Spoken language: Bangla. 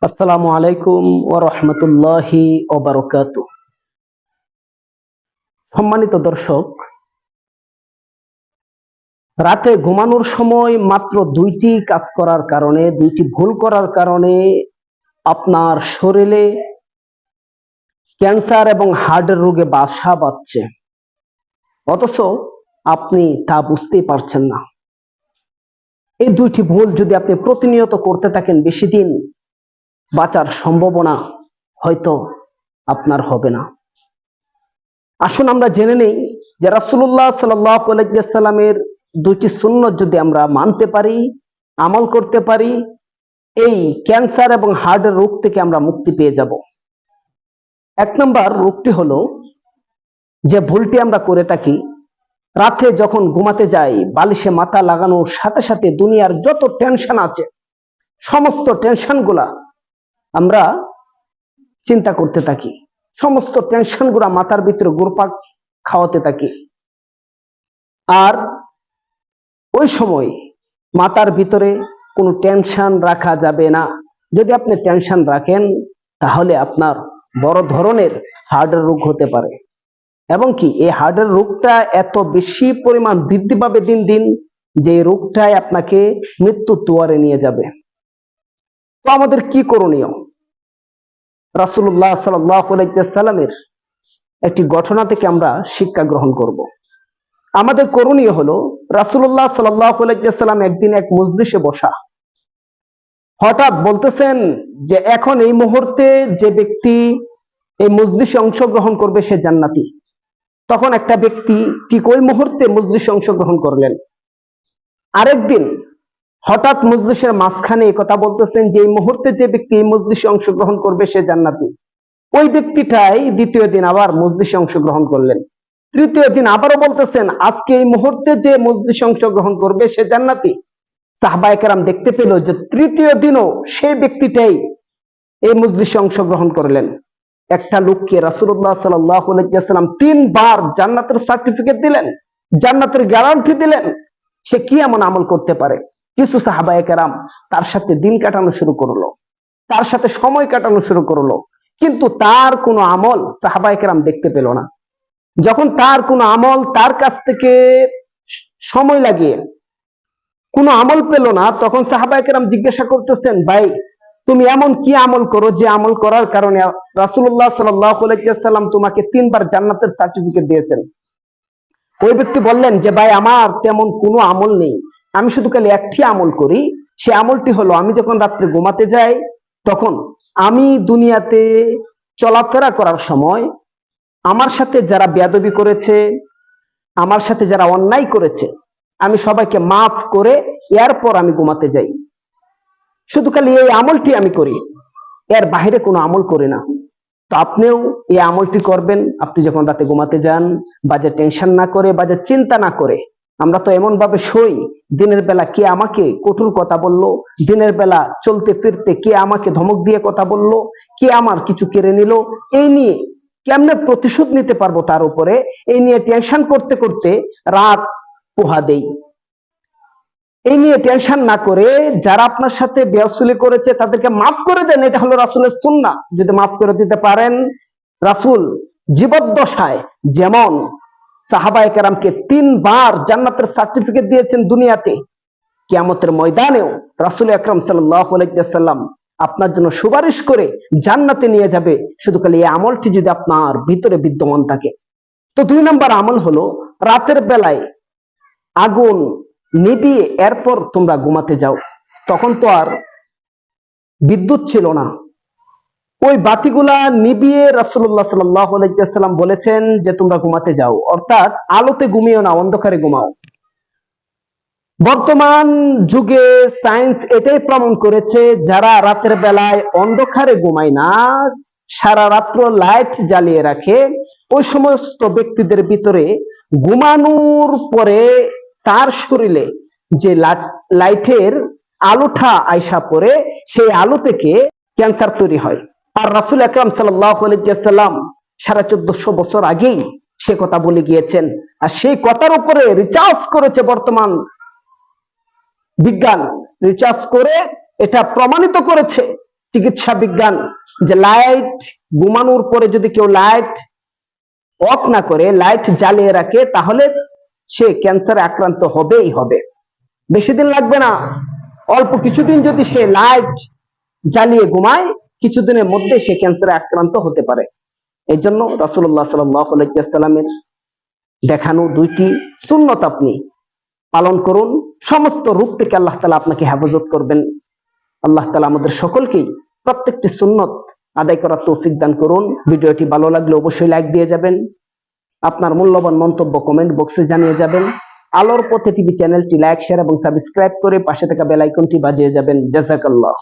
আসসালামু আলাইকুম ওয়া রাহমাতুল্লাহি ওয়া বারাকাতুহু। সম্মানিত দর্শক, রাতে ঘুমানোর সময় মাত্র দুইটি কাজ করার কারণে, দুইটি ভুল করার কারণে আপনার শরীরে ক্যান্সার এবং হার্টের রোগে বাসা বাঁধছে, অথচ আপনি তা বুঝতেই পারছেন না। এই দুইটি ভুল যদি আপনি প্রতিনিয়ত করতে থাকেন, বেশি দিন বাঁচার সম্ভাবনা হয়তো আপনার হবে না। আসুন আমরা জেনে নেই যে রাসূলুল্লাহ সাল্লাল্লাহু আলাইহি ওয়াসাল্লামের দুইটি সুন্নত যদি আমরা মানতে পারি, আমল করতে পারি, এই ক্যান্সার এবং হার্টের রোগ থেকে আমরা মুক্তি পেয়ে যাব। এক নম্বর রোগটি হলো, যে ভুলটি আমরা করে থাকি, রাতে যখন ঘুমাতে যাই বালিশে মাথা লাগানোর সাথে সাথে দুনিয়ার যত টেনশন আছে সমস্ত টেনশনগুলা আমরা চিন্তা করতে থাকি, সমস্ত টেনশনগুলা মাথার ভিতরে ঘুরপাক খাওয়াতে থাকি। আর ওই সময় মাথার ভিতরে কোনো টেনশন রাখা যাবে না। যদি আপনি টেনশন রাখেন তাহলে আপনার বড় ধরনের হার্টের রোগ হতে পারে, এবং কি এই হার্টের রোগটা এত বেশি পরিমাণ বৃদ্ধি পাবে দিন দিন যে এই রোগটাই আপনাকে মৃত্যুর দুয়ারে নিয়ে যাবে। তো আমাদের কি করণীয়? রাসূলুল্লাহ সাল্লাল্লাহু আলাইহি ওয়াসাল্লামের একটি ঘটনা থেকে আমরা শিক্ষা গ্রহণ করব। আমাদের করণীয় হলো, রাসূলুল্লাহ সাল্লাল্লাহু আলাইহি ওয়াসাল্লাম একদিন এক মজলিসে বসা, হঠাৎ বলতেছেন যে এখন এই মুহূর্তে যে ব্যক্তি এই মজলিসে অংশগ্রহণ করবে সে জান্নাতি। তখন একটা ব্যক্তি ঠিক ওই মুহূর্তে মজলিসে অংশগ্রহণ করলেন। আরেকদিন হঠাৎ মজলিসের মাঝখানে এই কথা বলতেছেন যে এই মুহূর্তে যে ব্যক্তি এই মজলিসে অংশগ্রহণ করবে সে জান্নাতি। ওই ব্যক্তিটাই দ্বিতীয় দিন আবার মজলিসে অংশগ্রহণ করলেন। তৃতীয় দিন আবারও বলতেছেন আজকে এই মুহূর্তে যে মজলিসে অংশগ্রহণ করবে সে জান্নাতি। সাহাবায়ে কেরাম দেখতে পেল যে তৃতীয় দিনও সেই ব্যক্তিটাই এই মজলিসে অংশগ্রহণ করলেন। একটা লোককে রাসূলুল্লাহ সাল্লাল্লাহু আলাইহি ওয়াসাল্লাম তিনবার জান্নাতের সার্টিফিকেট দিলেন, জান্নাতের গ্যারান্টি দিলেন। সে কি এমন আমল করতে পারে? কিছু সাহাবায়ে কেরাম তার সাথে দিন কাটানো শুরু করলো, তার সাথে সময় কাটানো শুরু করলো, কিন্তু তার কোনো আমল সাহাবায়ে কেরাম দেখতে পেল না। যখন তার কোনো আমল তার কাছ থেকে সময় লাগিয়ে কোনো আমল পেল না, তখন সাহাবায়ে কেরাম জিজ্ঞাসা করতেছেন, ভাই তুমি এমন কি আমল করো যে আমল করার কারণে রাসূলুল্লাহ সাল্লাল্লাহু আলাইহি ওয়াসাল্লাম তোমাকে তিনবার জান্নাতের সার্টিফিকেট দিয়েছেন? ওই ব্যক্তি বললেন যে ভাই আমার তেমন কোনো আমল নেই, আমি শুধু খালি একটি আমল করি। সে আমলটি হলো, আমি যখন রাত্রে ঘুমাতে যাই তখন আমি দুনিয়াতে চলাফেরা করার সময় আমার সাথে যারা বেয়াদবি করেছে, আমার সাথে যারা অন্যায় করেছে, আমি সবাইকে মাফ করে এরপর আমি ঘুমাতে যাই। শুধু খালি এই আমলটি আমি করি, এর বাইরে কোনো আমল করি না। তো আপনিও এই আমলটি করবেন আপনি যখন রাতে ঘুমাতে যান, বাজে টেনশন না করে, বাজে চিন্তা না করে। আমরা তো এমন ভাবে শুই, দিনের বেলা কে আমাকে কঠোর কথা বললো, দিনের বেলা চলতে ফিরতে কে আমাকে ধমক দিয়ে কথা বললো, কে আমার কিছু কেড়ে নিল, এই নিয়ে কেমনে প্রতিশোধ নিতে পারবো তার উপরে, এই নিয়ে টেনশন করতে করতে রাত পোহা দেই। এই নিয়ে টেনশন না করে যারা আপনার সাথে বেয়াসুলি করেছে তাদেরকে মাফ করে দেন। এটা হলো রাসূলের সুন্নাহ। যদি মাফ করে দিতে পারেন, রাসূল জীবদ্দশায় যেমন সাহাবায়ে কেরামকে তিনবার জান্নাতের সার্টিফিকেট দিয়েছেন দুনিয়াতে, কিয়ামতের ময়দানেও রাসূল আকরাম সাল্লাল্লাহু আলাইহি ওয়াসাল্লাম আপনার জন্য সুপারিশ করে জান্নাতে নিয়ে যাবে, শুধু খালি এই আমলটি যদি আপনার ভিতরে বিদ্যমান থাকে। তো দুই নম্বর আমল হলো, রাতের বেলায় আগুন নিভিয়ে এরপর তোমরা ঘুমাতে যাও। তখন তো আর বিদ্যুৎ ছিল না, ওই বাতিগুলা নিভিয়ে রাসূলুল্লাহ সাল্লাল্লাহু আলাইহি ওয়াসাল্লাম বলেছেন যে তোমরা ঘুমাতে যাও, অর্থাৎ আলোতে ঘুমিও না, অন্ধকারে ঘুমাও। বর্তমান যুগে সায়েন্স এটাই প্রমাণ করেছে, যারা রাতের বেলায় অন্ধকারে ঘুমায় না, সারা রাত্র লাইট জ্বালিয়ে রাখে, ওই সমস্ত ব্যক্তিদের ভিতরে ঘুমানোর পরে তার শরীরে যে লাইটের আলোটা আয়সা পড়ে, সেই আলো থেকে ক্যান্সার তৈরি হয়। আর রাসূল আকরাম সাল্লাল্লাহু আলাইহি ওয়াসাল্লাম 1450 বছর আগেই সে কথা বলে গিয়েছেন। আর সেই কথার উপরে রিসার্চ করেছে বর্তমান বিজ্ঞান, রিসার্চ করে এটা প্রমাণিত করেছে চিকিৎসা বিজ্ঞান যে লাইট ঘুমানোর পরে যদি কেউ লাইট অফ না করে লাইট জ্বালিয়ে রাখে তাহলে সে ক্যান্সারে আক্রান্ত হবেই হবে। বেশি দিন লাগবে না, অল্প কিছুদিন যদি সে লাইট জ্বালিয়ে ঘুমায় কিছুদিনের মধ্যে সে ক্যান্সারে আক্রান্ত হতে পারে। এই জন্য রাসূলুল্লাহ সাল্লাল্লাহু আলাইহি ওয়াসাল্লামের দেখানো দুইটি সুন্নত আপনি পালন করুন, সমস্ত রূপ থেকে আল্লাহ তাআলা আপনাকে হেফাজত করবেন। আল্লাহ তাআলা আমাদের সকলকেই প্রত্যেকটি সুন্নত আদায় করার তৌফিক দান করুন। ভিডিওটি ভালো লাগলে অবশ্যই লাইক দিয়ে যাবেন, আপনার মূল্যবান মন্তব্য কমেন্ট বক্সে জানিয়ে যাবেন। আলোর পথে টিভি চ্যানেলটি লাইক, শেয়ার এবং সাবস্ক্রাইব করে পাশে থাকা বেল আইকনটি বাজিয়ে যাবেন। জাযাকাল্লাহ।